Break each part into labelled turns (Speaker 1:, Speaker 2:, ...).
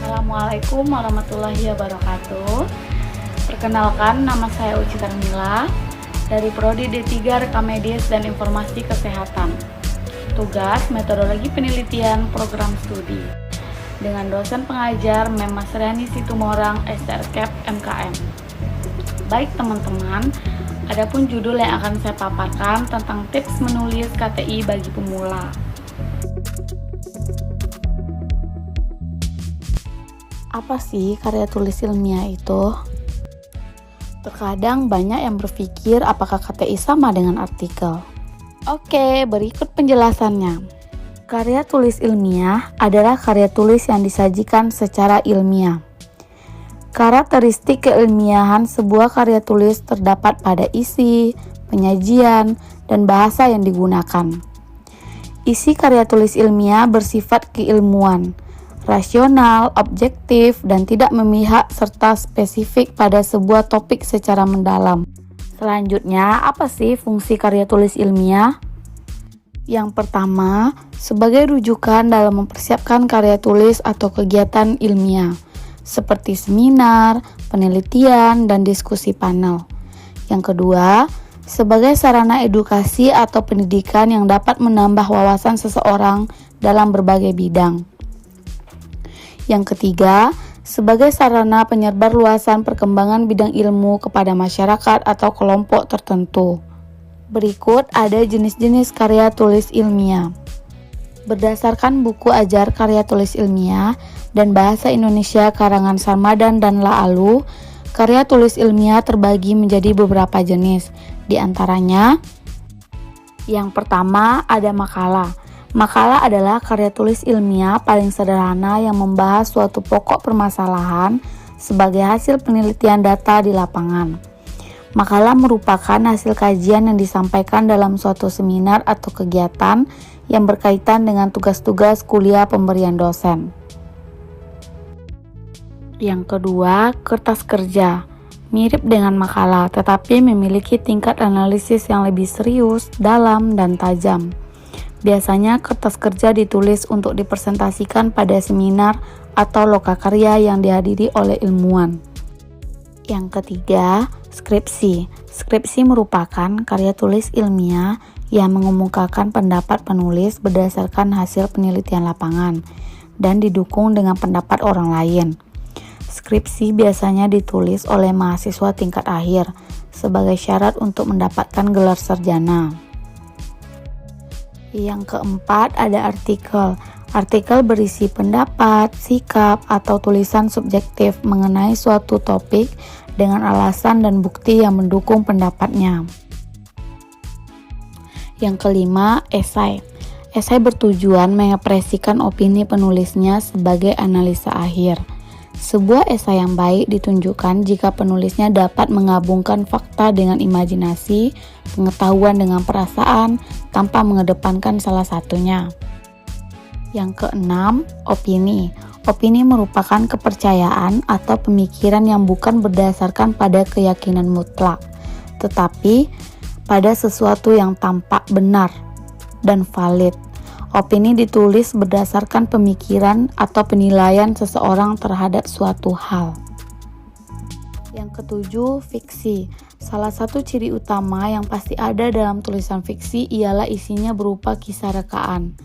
Speaker 1: Assalamualaikum warahmatullahi wabarakatuh. Perkenalkan, nama saya Uci Carmila dari Prodi D3 Rekam Medis dan Informasi Kesehatan. Tugas metodologi penelitian program studi dengan dosen pengajar Mem Masriani Situmorang STRKEP MKM. Baik teman-teman, adapun judul yang akan saya paparkan tentang tips menulis KTI bagi pemula. Apa sih karya tulis ilmiah itu? Terkadang banyak yang berpikir apakah KTI sama dengan artikel. Oke, berikut penjelasannya. Karya tulis ilmiah adalah karya tulis yang disajikan secara ilmiah. Karakteristik keilmiahan sebuah karya tulis terdapat pada isi, penyajian, dan bahasa yang digunakan. Isi karya tulis ilmiah bersifat keilmuan, rasional, objektif, dan tidak memihak serta spesifik pada sebuah topik secara mendalam. Selanjutnya, apa sih fungsi karya tulis ilmiah? Yang pertama, sebagai rujukan dalam mempersiapkan karya tulis atau kegiatan ilmiah, seperti seminar, penelitian, dan diskusi panel. Yang kedua, sebagai sarana edukasi atau pendidikan yang dapat menambah wawasan seseorang dalam berbagai bidang. Yang ketiga, sebagai sarana penyebar luasan perkembangan bidang ilmu kepada masyarakat atau kelompok tertentu. Berikut ada jenis-jenis karya tulis ilmiah. Berdasarkan buku ajar karya tulis ilmiah dan bahasa Indonesia karangan Sarmadan dan Laalu, karya tulis ilmiah terbagi menjadi beberapa jenis. Di antaranya, yang pertama ada makalah. Makalah adalah karya tulis ilmiah paling sederhana yang membahas suatu pokok permasalahan sebagai hasil penelitian data di lapangan. Makalah merupakan hasil kajian yang disampaikan dalam suatu seminar atau kegiatan yang berkaitan dengan tugas-tugas kuliah pemberian dosen. Yang kedua, kertas kerja. Mirip dengan makalah, tetapi memiliki tingkat analisis yang lebih serius, dalam, dan tajam. Biasanya kertas kerja ditulis untuk dipresentasikan pada seminar atau lokakarya yang dihadiri oleh ilmuwan. Yang ketiga, skripsi. Skripsi merupakan karya tulis ilmiah yang mengemukakan pendapat penulis berdasarkan hasil penelitian lapangan dan didukung dengan pendapat orang lain. Skripsi biasanya ditulis oleh mahasiswa tingkat akhir sebagai syarat untuk mendapatkan gelar sarjana. Yang keempat ada artikel. Artikel berisi pendapat, sikap, atau tulisan subjektif mengenai suatu topik dengan alasan dan bukti yang mendukung pendapatnya. Yang kelima, esai. Esai bertujuan mengekspresikan opini penulisnya sebagai analisa akhir. Sebuah esai yang baik ditunjukkan jika penulisnya dapat menggabungkan fakta dengan imajinasi, pengetahuan dengan perasaan, tanpa mengedepankan salah satunya. Yang keenam, opini. Opini merupakan kepercayaan atau pemikiran yang bukan berdasarkan pada keyakinan mutlak, tetapi pada sesuatu yang tampak benar dan valid. Opini ditulis berdasarkan pemikiran atau penilaian seseorang terhadap suatu hal. Yang ketujuh, fiksi. Salah satu ciri utama yang pasti ada dalam tulisan fiksi ialah isinya berupa kisah rekaan.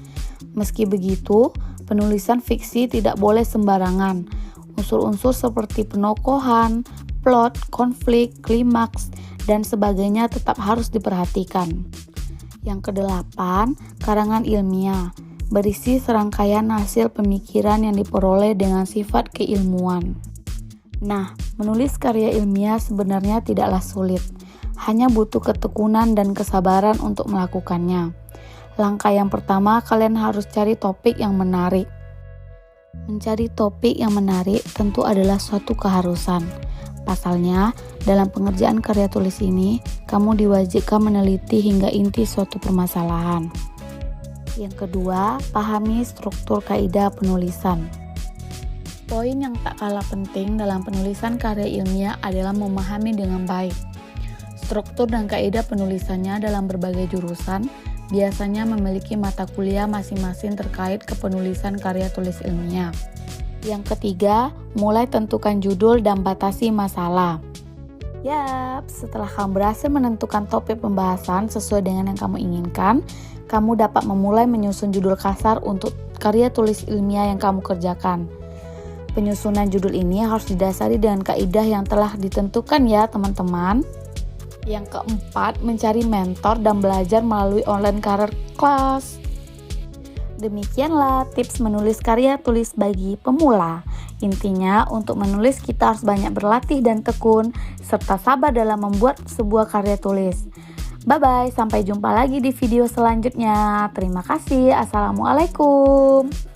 Speaker 1: Meski begitu, penulisan fiksi tidak boleh sembarangan. Unsur-unsur seperti penokohan, plot, konflik, klimaks, dan sebagainya tetap harus diperhatikan. Yang kedelapan, karangan ilmiah, berisi serangkaian hasil pemikiran yang diperoleh dengan sifat keilmuan. Nah, menulis karya ilmiah sebenarnya tidaklah sulit, hanya butuh ketekunan dan kesabaran untuk melakukannya. Langkah yang pertama, kalian harus cari topik yang menarik. Mencari topik yang menarik tentu adalah suatu keharusan. Pasalnya, dalam pengerjaan karya tulis ini, kamu diwajibkan meneliti hingga inti suatu permasalahan. Yang kedua, pahami struktur kaidah penulisan. Poin yang tak kalah penting dalam penulisan karya ilmiah adalah memahami dengan baik. Struktur dan kaidah penulisannya dalam berbagai jurusan biasanya memiliki mata kuliah masing-masing terkait kepenulisan karya tulis ilmiah. Yang ketiga, mulai tentukan judul dan batasi masalah. Yap, setelah kamu berhasil menentukan topik pembahasan sesuai dengan yang kamu inginkan, kamu dapat memulai menyusun judul kasar untuk karya tulis ilmiah yang kamu kerjakan. Penyusunan judul ini harus didasari dengan kaidah yang telah ditentukan ya teman-teman. Yang keempat, mencari mentor dan belajar melalui online career class. Demikianlah tips menulis karya tulis bagi pemula. Intinya, untuk menulis kita harus banyak berlatih dan tekun, serta sabar dalam membuat sebuah karya tulis. Bye-bye, sampai jumpa lagi di video selanjutnya. Terima kasih, assalamualaikum.